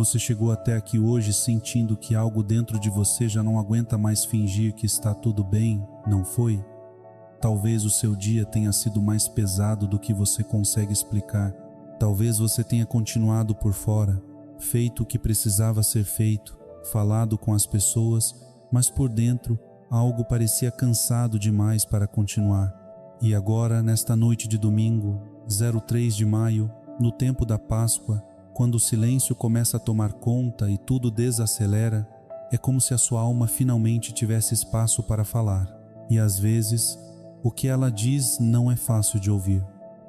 Você chegou até aqui hoje sentindo que algo dentro de você já não aguenta mais fingir que está tudo bem, não foi? Talvez o seu dia tenha sido mais pesado do que você consegue explicar. Talvez você tenha continuado por fora, feito o que precisava ser feito, falado com as pessoas, mas por dentro algo parecia cansado demais para continuar. E agora, nesta noite de domingo, 03 de maio, no tempo da Páscoa, quando o silêncio começa a tomar conta e tudo desacelera, é como se a sua alma finalmente tivesse espaço para falar. E às vezes, o que ela diz não é fácil de ouvir.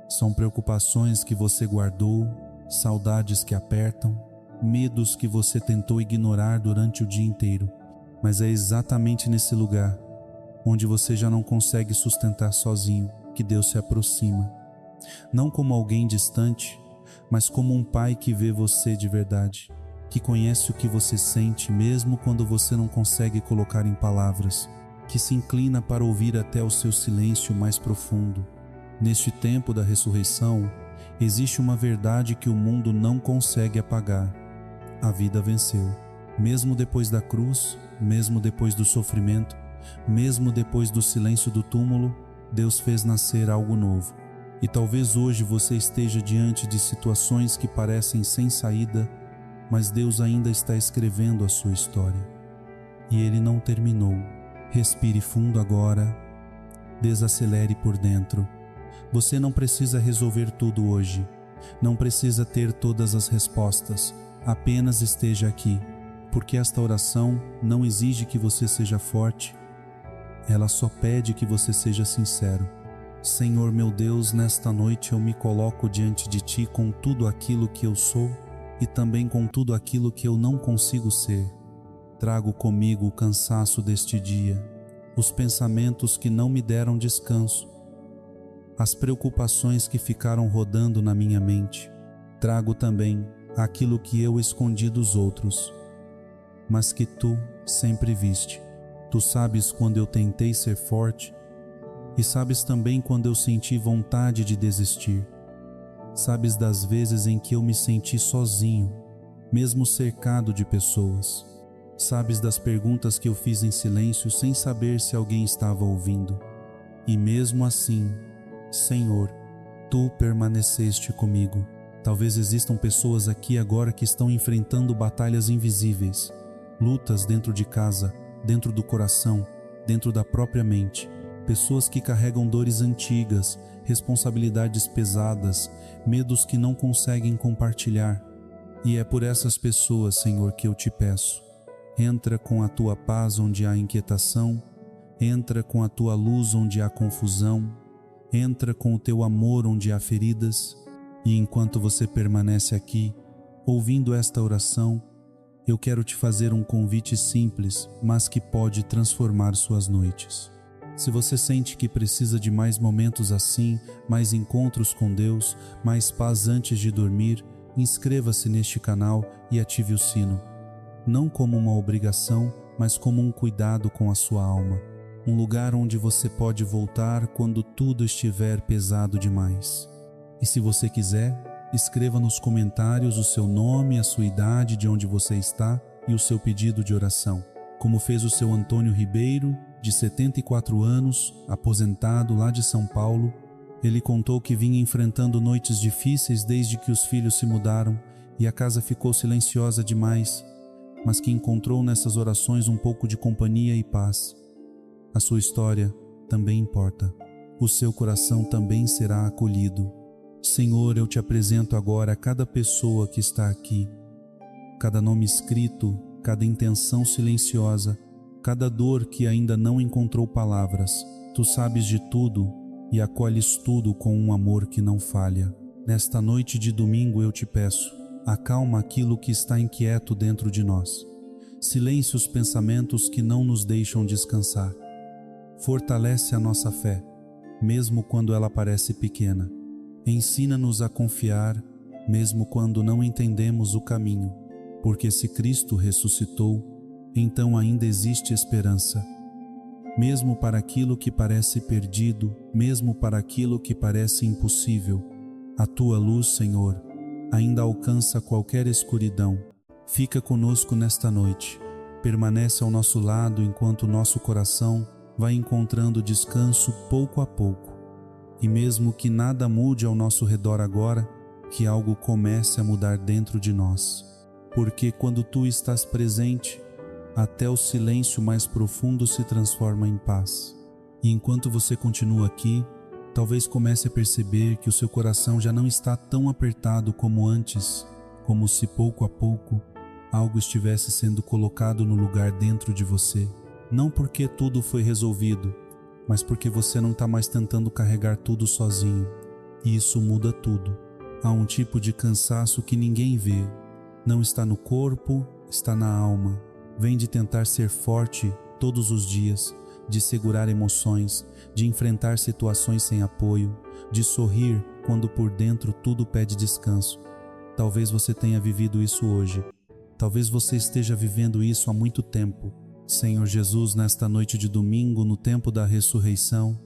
São preocupações que você guardou, saudades que apertam, medos que você tentou ignorar durante o dia inteiro. Mas é exatamente nesse lugar, onde você já não consegue sustentar sozinho, que Deus se aproxima. Não como alguém distante, mas como um pai que vê você de verdade, que conhece o que você sente mesmo quando você não consegue colocar em palavras, que se inclina para ouvir até o seu silêncio mais profundo. Neste tempo da ressurreição, existe uma verdade que o mundo não consegue apagar. A vida venceu. Mesmo depois da cruz, mesmo depois do sofrimento, mesmo depois do silêncio do túmulo, Deus fez nascer algo novo. E talvez hoje você esteja diante de situações que parecem sem saída, mas Deus ainda está escrevendo a sua história. E Ele não terminou. Respire fundo agora, desacelere por dentro. Você não precisa resolver tudo hoje, não precisa ter todas as respostas, apenas esteja aqui, porque esta oração não exige que você seja forte, ela só pede que você seja sincero. Senhor meu Deus, nesta noite eu me coloco diante de Ti com tudo aquilo que eu sou e também com tudo aquilo que eu não consigo ser. Trago comigo o cansaço deste dia, os pensamentos que não me deram descanso, as preocupações que ficaram rodando na minha mente. Trago também aquilo que eu escondi dos outros, mas que Tu sempre viste. Tu sabes quando eu tentei ser forte, e sabes também quando eu senti vontade de desistir. Sabes das vezes em que eu me senti sozinho, mesmo cercado de pessoas. Sabes das perguntas que eu fiz em silêncio sem saber se alguém estava ouvindo. E mesmo assim, Senhor, Tu permaneceste comigo. Talvez existam pessoas aqui agora que estão enfrentando batalhas invisíveis, lutas dentro de casa, dentro do coração, dentro da própria mente. Pessoas que carregam dores antigas, responsabilidades pesadas, medos que não conseguem compartilhar. E é por essas pessoas, Senhor, que eu Te peço. Entra com a Tua paz onde há inquietação, entra com a Tua luz onde há confusão, entra com o Teu amor onde há feridas. E enquanto você permanece aqui, ouvindo esta oração, eu quero te fazer um convite simples, mas que pode transformar suas noites. Se você sente que precisa de mais momentos assim, mais encontros com Deus, mais paz antes de dormir, inscreva-se neste canal e ative o sino. Não como uma obrigação, mas como um cuidado com a sua alma. Um lugar onde você pode voltar quando tudo estiver pesado demais. E se você quiser, escreva nos comentários o seu nome, a sua idade, de onde você está e o seu pedido de oração. Como fez o seu Antônio Ribeiro, de 74 anos, aposentado lá de São Paulo. Ele contou que vinha enfrentando noites difíceis desde que os filhos se mudaram e a casa ficou silenciosa demais, mas que encontrou nessas orações um pouco de companhia e paz. A sua história também importa. O seu coração também será acolhido. Senhor, eu Te apresento agora cada pessoa que está aqui, cada nome escrito, cada intenção silenciosa, cada dor que ainda não encontrou palavras. Tu sabes de tudo e acolhes tudo com um amor que não falha. Nesta noite de domingo eu Te peço, acalma aquilo que está inquieto dentro de nós. Silência os pensamentos que não nos deixam descansar. Fortalece a nossa fé, mesmo quando ela parece pequena. Ensina-nos a confiar, mesmo quando não entendemos o caminho, porque se Cristo ressuscitou, então ainda existe esperança. Mesmo para aquilo que parece perdido, mesmo para aquilo que parece impossível, a Tua luz, Senhor, ainda alcança qualquer escuridão. Fica conosco nesta noite. Permanece ao nosso lado enquanto o nosso coração vai encontrando descanso pouco a pouco. E mesmo que nada mude ao nosso redor agora, que algo comece a mudar dentro de nós. Porque quando tu estás presente, até o silêncio mais profundo se transforma em paz. E enquanto você continua aqui, talvez comece a perceber que o seu coração já não está tão apertado como antes, como se pouco a pouco algo estivesse sendo colocado no lugar dentro de você. Não porque tudo foi resolvido, mas porque você não está mais tentando carregar tudo sozinho. E isso muda tudo. Há um tipo de cansaço que ninguém vê. Não está no corpo, está na alma. Vem de tentar ser forte todos os dias, de segurar emoções, de enfrentar situações sem apoio, de sorrir quando por dentro tudo pede descanso. Talvez você tenha vivido isso hoje. Talvez você esteja vivendo isso há muito tempo. Senhor Jesus, nesta noite de domingo, no tempo da ressurreição,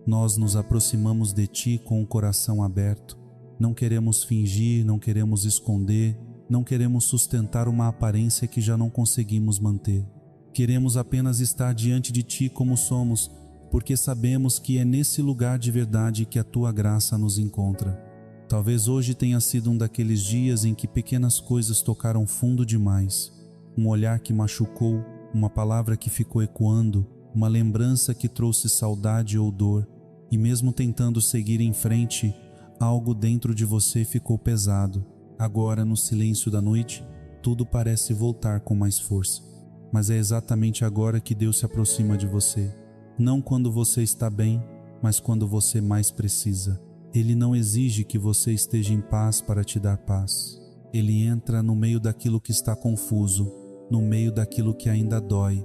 nós nos aproximamos de Ti com o coração aberto. Não queremos fingir, não queremos esconder, não queremos sustentar uma aparência que já não conseguimos manter. Queremos apenas estar diante de Ti como somos, porque sabemos que é nesse lugar de verdade que a Tua graça nos encontra. Talvez hoje tenha sido um daqueles dias em que pequenas coisas tocaram fundo demais. Um olhar que machucou, uma palavra que ficou ecoando, uma lembrança que trouxe saudade ou dor. E mesmo tentando seguir em frente, algo dentro de você ficou pesado. Agora, no silêncio da noite, tudo parece voltar com mais força. Mas é exatamente agora que Deus se aproxima de você. Não quando você está bem, mas quando você mais precisa. Ele não exige que você esteja em paz para te dar paz. Ele entra no meio daquilo que está confuso, no meio daquilo que ainda dói,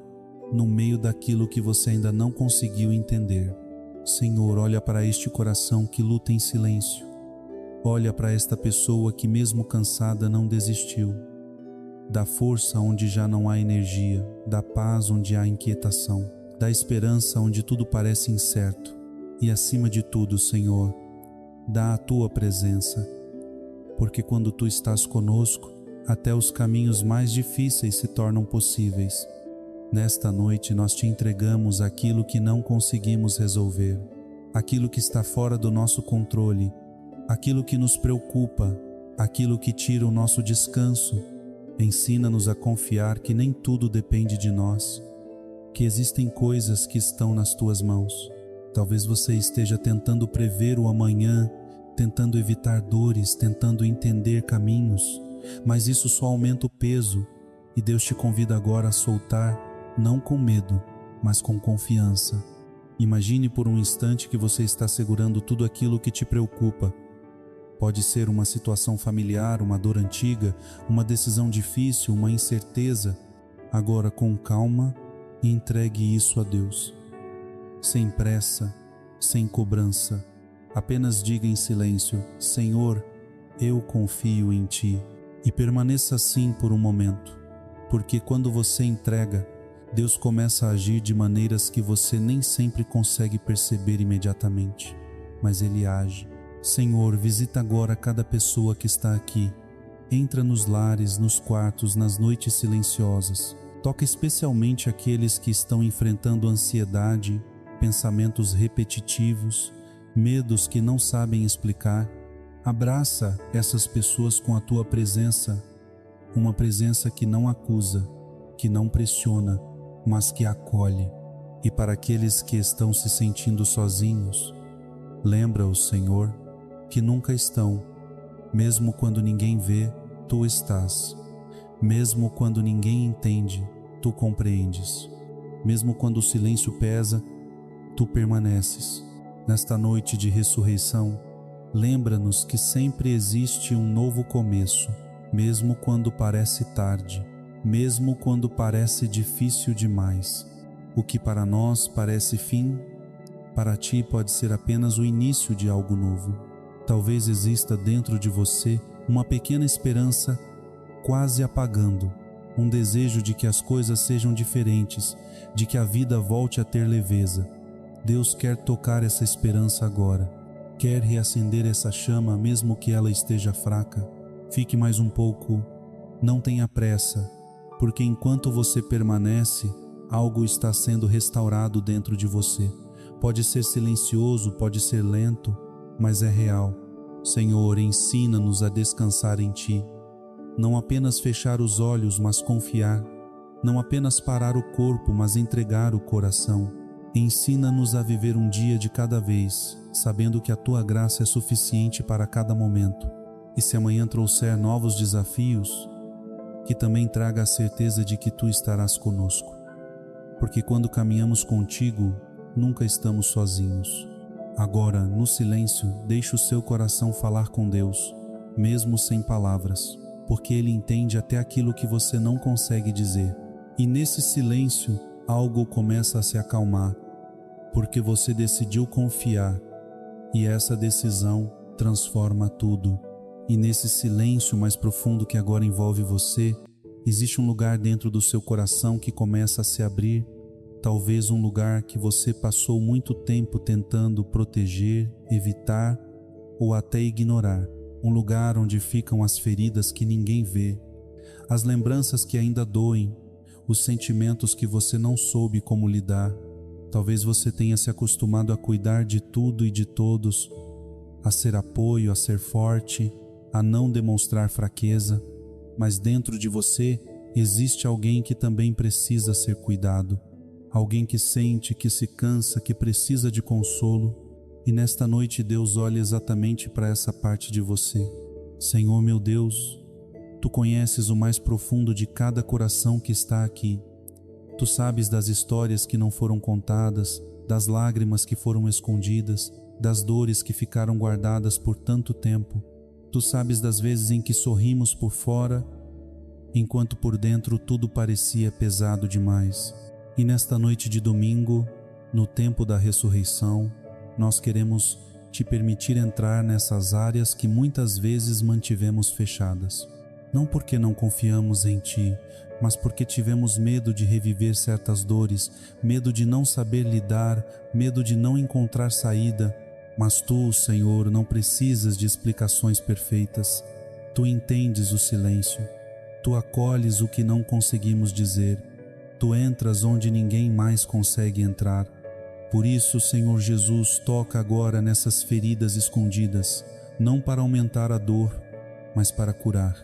no meio daquilo que você ainda não conseguiu entender. Senhor, olha para este coração que luta em silêncio. Olha para esta pessoa que mesmo cansada não desistiu. Dá força onde já não há energia, dá paz onde há inquietação, dá esperança onde tudo parece incerto. E acima de tudo, Senhor, dá a Tua presença, porque quando Tu estás conosco, até os caminhos mais difíceis se tornam possíveis. Nesta noite nós Te entregamos aquilo que não conseguimos resolver, aquilo que está fora do nosso controle, aquilo que nos preocupa, aquilo que tira o nosso descanso. Ensina-nos a confiar que nem tudo depende de nós, que existem coisas que estão nas Tuas mãos. Talvez você esteja tentando prever o amanhã, tentando evitar dores, tentando entender caminhos, mas isso só aumenta o peso, e Deus te convida agora a soltar, não com medo, mas com confiança. Imagine por um instante que você está segurando tudo aquilo que te preocupa. Pode ser uma situação familiar, uma dor antiga, uma decisão difícil, uma incerteza. Agora, com calma, entregue isso a Deus. Sem pressa, sem cobrança. Apenas diga em silêncio: Senhor, eu confio em Ti. E permaneça assim por um momento, porque quando você entrega, Deus começa a agir de maneiras que você nem sempre consegue perceber imediatamente, mas Ele age. Senhor, visita agora cada pessoa que está aqui. Entra nos lares, nos quartos, nas noites silenciosas. Toca especialmente aqueles que estão enfrentando ansiedade, pensamentos repetitivos, medos que não sabem explicar. Abraça essas pessoas com a Tua presença, uma presença que não acusa, que não pressiona, mas que acolhe. E para aqueles que estão se sentindo sozinhos, lembra-os, Senhor, que nunca estão. Mesmo quando ninguém vê, Tu estás. Mesmo quando ninguém entende, Tu compreendes. Mesmo quando o silêncio pesa, Tu permaneces. Nesta noite de ressurreição, lembra-nos que sempre existe um novo começo, mesmo quando parece tarde, mesmo quando parece difícil demais. O que para nós parece fim, para Ti pode ser apenas o início de algo novo. Talvez exista dentro de você uma pequena esperança quase apagando, um desejo de que as coisas sejam diferentes, de que a vida volte a ter leveza. Deus quer tocar essa esperança agora, quer reacender essa chama mesmo que ela esteja fraca. Fique mais um pouco Não tenha pressa, porque enquanto você permanece, algo está sendo restaurado dentro de você. Pode ser silencioso, pode ser lento, mas é real. Senhor, ensina-nos a descansar em Ti. Não apenas fechar os olhos, mas confiar. Não apenas parar o corpo, mas entregar o coração. Ensina-nos a viver um dia de cada vez, sabendo que a Tua graça é suficiente para cada momento. E se amanhã trouxer novos desafios, que também traga a certeza de que Tu estarás conosco. Porque quando caminhamos contigo, nunca estamos sozinhos. Agora, no silêncio, deixe o seu coração falar com Deus, mesmo sem palavras, porque Ele entende até aquilo que você não consegue dizer. E nesse silêncio, algo começa a se acalmar, porque você decidiu confiar, e essa decisão transforma tudo. E nesse silêncio mais profundo que agora envolve você, existe um lugar dentro do seu coração que começa a se abrir, talvez um lugar que você passou muito tempo tentando proteger, evitar ou até ignorar. Um lugar onde ficam as feridas que ninguém vê, as lembranças que ainda doem, os sentimentos que você não soube como lidar. Talvez você tenha se acostumado a cuidar de tudo e de todos, a ser apoio, a ser forte, a não demonstrar fraqueza, mas dentro de você existe alguém que também precisa ser cuidado, alguém que sente, que se cansa, que precisa de consolo. E nesta noite Deus olha exatamente para essa parte de você. Senhor meu Deus, Tu conheces o mais profundo de cada coração que está aqui. Tu sabes das histórias que não foram contadas, das lágrimas que foram escondidas, das dores que ficaram guardadas por tanto tempo. Tu sabes das vezes em que sorrimos por fora, enquanto por dentro tudo parecia pesado demais. E nesta noite de domingo, no tempo da ressurreição, nós queremos Te permitir entrar nessas áreas que muitas vezes mantivemos fechadas. Não porque não confiamos em Ti, mas porque tivemos medo de reviver certas dores, medo de não saber lidar, medo de não encontrar saída. Mas Tu, Senhor, não precisas de explicações perfeitas. Tu entendes o silêncio. Tu acolhes o que não conseguimos dizer. Tu entras onde ninguém mais consegue entrar. Por isso, Senhor Jesus, toca agora nessas feridas escondidas, não para aumentar a dor, mas para curar.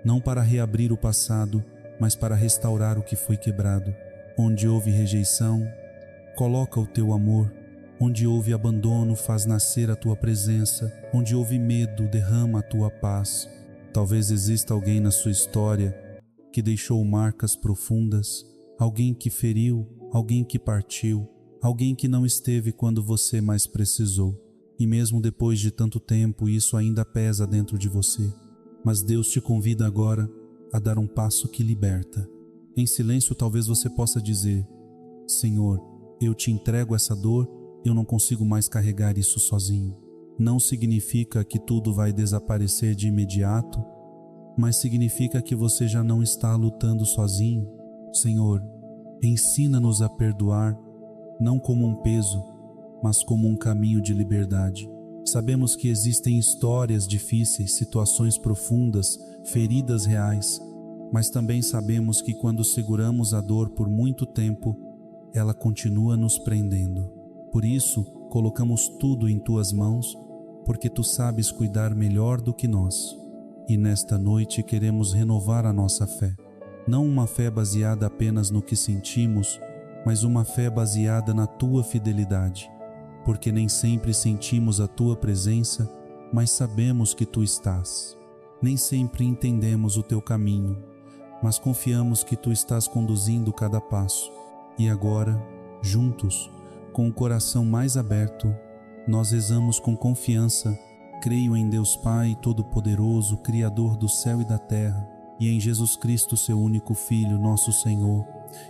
Não para reabrir o passado, mas para restaurar o que foi quebrado. Onde houve rejeição, coloca o Teu amor. Onde houve abandono, faz nascer a Tua presença. Onde houve medo, derrama a Tua paz. Talvez exista alguém na sua história que deixou marcas profundas, alguém que feriu, alguém que partiu, alguém que não esteve quando você mais precisou. E mesmo depois de tanto tempo, isso ainda pesa dentro de você. Mas Deus te convida agora a dar um passo que liberta. Em silêncio, talvez você possa dizer: Senhor, eu Te entrego essa dor, eu não consigo mais carregar isso sozinho. Não significa que tudo vai desaparecer de imediato, mas significa que você já não está lutando sozinho. Senhor, ensina-nos a perdoar, não como um peso, mas como um caminho de liberdade. Sabemos que existem histórias difíceis, situações profundas, feridas reais, mas também sabemos que quando seguramos a dor por muito tempo, ela continua nos prendendo. Por isso, colocamos tudo em Tuas mãos, porque Tu sabes cuidar melhor do que nós. E nesta noite queremos renovar a nossa fé. Não uma fé baseada apenas no que sentimos, mas uma fé baseada na Tua fidelidade. Porque nem sempre sentimos a Tua presença, mas sabemos que Tu estás. Nem sempre entendemos o Teu caminho, mas confiamos que Tu estás conduzindo cada passo. E agora, juntos, com o coração mais aberto, nós rezamos com confiança: creio em Deus Pai Todo-Poderoso, Criador do céu e da terra, e em Jesus Cristo, Seu único Filho, nosso Senhor,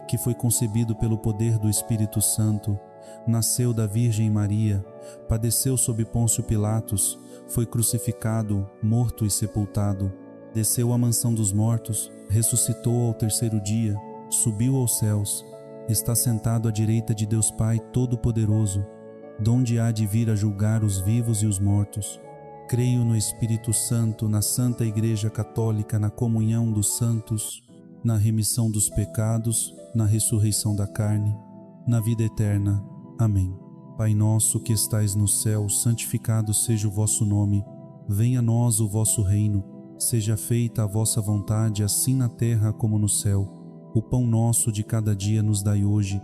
que foi concebido pelo poder do Espírito Santo, nasceu da Virgem Maria, padeceu sob Pôncio Pilatos, foi crucificado, morto e sepultado, desceu à mansão dos mortos, ressuscitou ao terceiro dia, subiu aos céus, está sentado à direita de Deus Pai Todo-Poderoso, donde há de vir a julgar os vivos e os mortos. Creio no Espírito Santo, na Santa Igreja Católica, na comunhão dos santos, na remissão dos pecados, na ressurreição da carne, na vida eterna. Amém. Pai nosso que estais no céu, santificado seja o vosso nome. Venha a nós o vosso reino. Seja feita a vossa vontade, assim na terra como no céu. O pão nosso de cada dia nos dai hoje.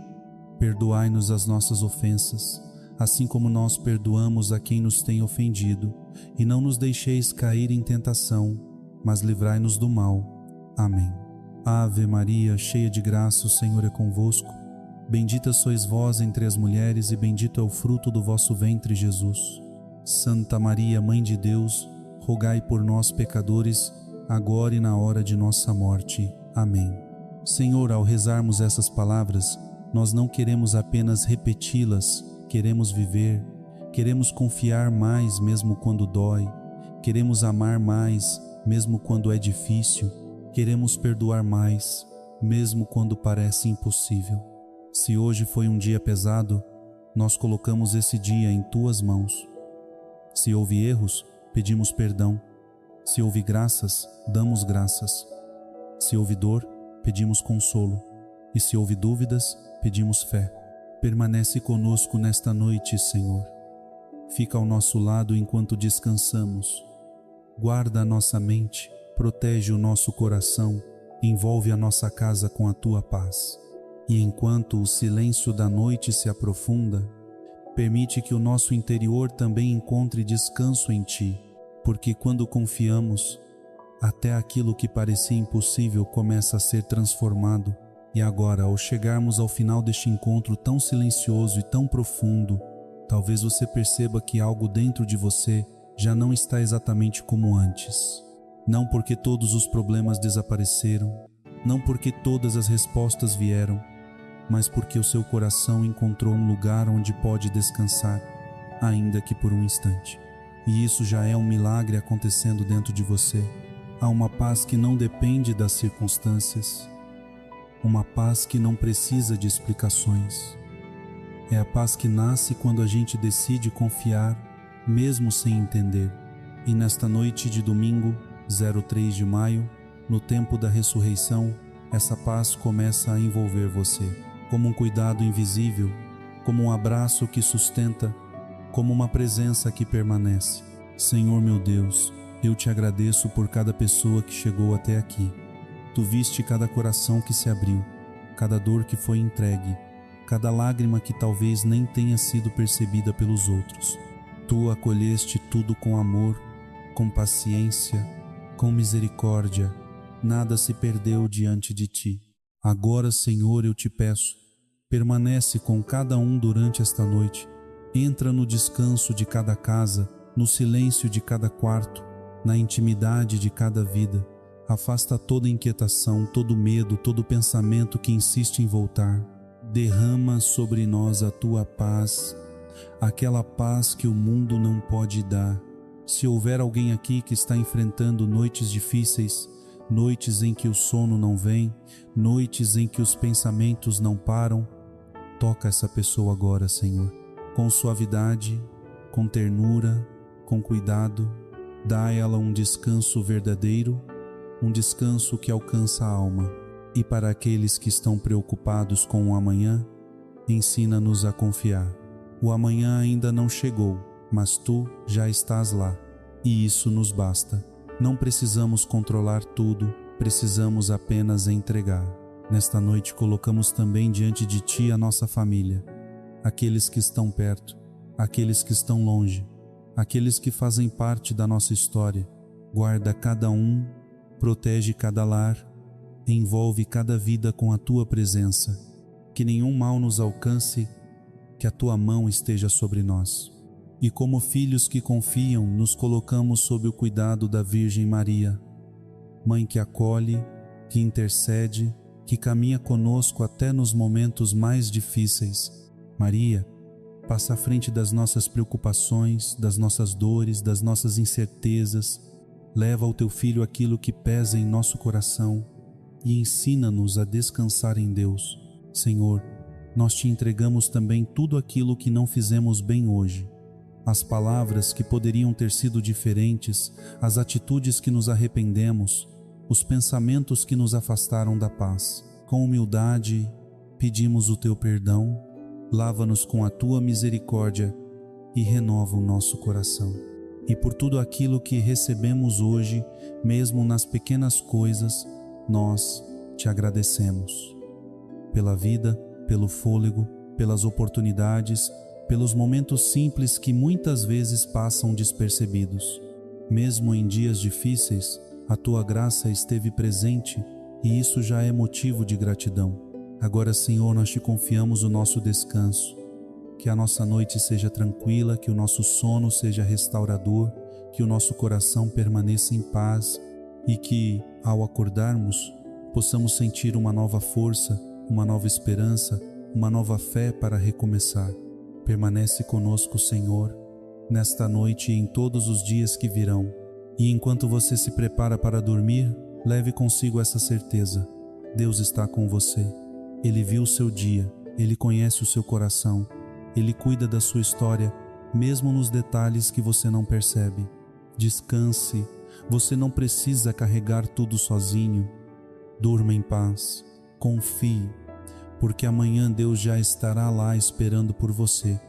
Perdoai-nos as nossas ofensas, assim como nós perdoamos a quem nos tem ofendido. E não nos deixeis cair em tentação, mas livrai-nos do mal. Amém. Ave Maria, cheia de graça, o Senhor é convosco. Bendita sois vós entre as mulheres, e bendito é o fruto do vosso ventre, Jesus. Santa Maria, Mãe de Deus, rogai por nós, pecadores, agora e na hora de nossa morte. Amém. Senhor, ao rezarmos essas palavras, nós não queremos apenas repeti-las, queremos viver, queremos confiar mais mesmo quando dói, queremos amar mais mesmo quando é difícil, queremos perdoar mais mesmo quando parece impossível. Se hoje foi um dia pesado, nós colocamos esse dia em tuas mãos. Se houve erros, pedimos perdão. Se houve graças, damos graças. Se houve dor, pedimos consolo. E se houve dúvidas, pedimos fé. Permanece conosco nesta noite, Senhor. Fica ao nosso lado enquanto descansamos. Guarda a nossa mente, protege o nosso coração, envolve a nossa casa com a tua paz. E enquanto o silêncio da noite se aprofunda, permite que o nosso interior também encontre descanso em ti, porque quando confiamos, até aquilo que parecia impossível começa a ser transformado. E agora, ao chegarmos ao final deste encontro tão silencioso e tão profundo, talvez você perceba que algo dentro de você já não está exatamente como antes. Não porque todos os problemas desapareceram, não porque todas as respostas vieram, mas porque o seu coração encontrou um lugar onde pode descansar, ainda que por um instante. E isso já é um milagre acontecendo dentro de você. Há uma paz que não depende das circunstâncias, uma paz que não precisa de explicações. É a paz que nasce quando a gente decide confiar, mesmo sem entender. E nesta noite de domingo, 03 de maio, no tempo da ressurreição, essa paz começa a envolver você, como um cuidado invisível, como um abraço que sustenta, como uma presença que permanece. Senhor meu Deus, eu te agradeço por cada pessoa que chegou até aqui. Tu viste cada coração que se abriu, cada dor que foi entregue, cada lágrima que talvez nem tenha sido percebida pelos outros. Tu acolheste tudo com amor, com paciência, com misericórdia. Nada se perdeu diante de ti. Agora, Senhor, eu te peço, permanece com cada um durante esta noite. Entra no descanso de cada casa, no silêncio de cada quarto, na intimidade de cada vida. Afasta toda inquietação, todo medo, todo pensamento que insiste em voltar. Derrama sobre nós a tua paz, aquela paz que o mundo não pode dar. Se houver alguém aqui que está enfrentando noites difíceis, noites em que o sono não vem, noites em que os pensamentos não param, toca essa pessoa agora, Senhor, com suavidade, com ternura, com cuidado. Dá a ela um descanso verdadeiro, um descanso que alcança a alma. E para aqueles que estão preocupados com o amanhã, ensina-nos a confiar. O amanhã ainda não chegou, mas tu já estás lá, e isso nos basta. Não precisamos controlar tudo, precisamos apenas entregar. Nesta noite colocamos também diante de ti a nossa família, aqueles que estão perto, aqueles que estão longe, aqueles que fazem parte da nossa história. Guarda cada um, protege cada lar, envolve cada vida com a tua presença. Que nenhum mal nos alcance, que a tua mão esteja sobre nós. E como filhos que confiam, nos colocamos sob o cuidado da Virgem Maria, Mãe que acolhe, que intercede, que caminha conosco até nos momentos mais difíceis. Maria, passa à frente das nossas preocupações, das nossas dores, das nossas incertezas. Leva ao teu Filho aquilo que pesa em nosso coração e ensina-nos a descansar em Deus. Senhor, nós te entregamos também tudo aquilo que não fizemos bem hoje. as palavras que poderiam ter sido diferentes, as atitudes que nos arrependemos, os pensamentos que nos afastaram da paz. Com humildade, pedimos o Teu perdão, lava-nos com a Tua misericórdia e renova o nosso coração. E por tudo aquilo que recebemos hoje, mesmo nas pequenas coisas, nós Te agradecemos. Pela vida, pelo fôlego, pelas oportunidades, pelos momentos simples que muitas vezes passam despercebidos. Mesmo em dias difíceis, a Tua graça esteve presente e isso já é motivo de gratidão. Agora, Senhor, nós Te confiamos o nosso descanso. Que a nossa noite seja tranquila, que o nosso sono seja restaurador, que o nosso coração permaneça em paz e que, ao acordarmos, possamos sentir uma nova força, uma nova esperança, uma nova fé para recomeçar. Permanece conosco, Senhor, nesta noite e em todos os dias que virão. E enquanto você se prepara para dormir, leve consigo essa certeza: Deus está com você. Ele viu o seu dia, Ele conhece o seu coração, Ele cuida da sua história, mesmo nos detalhes que você não percebe. Descanse, você não precisa carregar tudo sozinho. Durma em paz, confie, porque amanhã Deus já estará lá esperando por você.